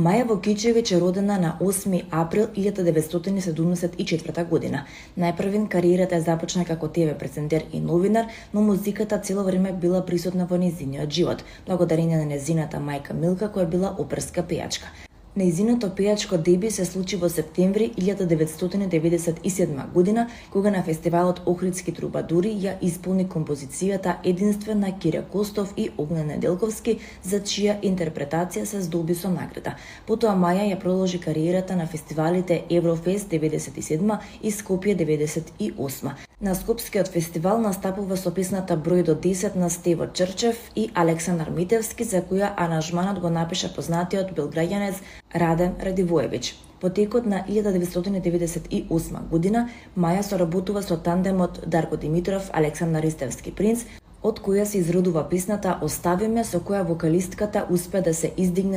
Маја Вукичевиќ е родена на 8 април 1974 година. Најпрвен кариерата ја започна како ТВ презентер и новинар, но музиката цело време била присутна во нејзиниот живот, благодарение на нејзината мајка Милка, која била оперска пејачка. Нејзиното пејачко деби се случи во септември 1997 година, кога на фестивалот Охридски трубадури ја исполни композицијата Единствен на Кире Костов и Огнен Неделковски, за чија интерпретација се здоби со награда. Потоа Маја ја продолжи кариерата на фестивалите Еврофест 97 и Скопје 98. На Скопскиот фестивал настапува со песната Број до 10 на Стево Чрчев и Александар Митевски, за која аранжманот го напиша познатиот белграѓанец Раде Радивоевиќ. По текот на 1998 година Маја соработува со тандемот Дарко Димитров, Александар Ристевски Принц, од која се изродува песната Остави ме, со која вокалистката успе да се издигне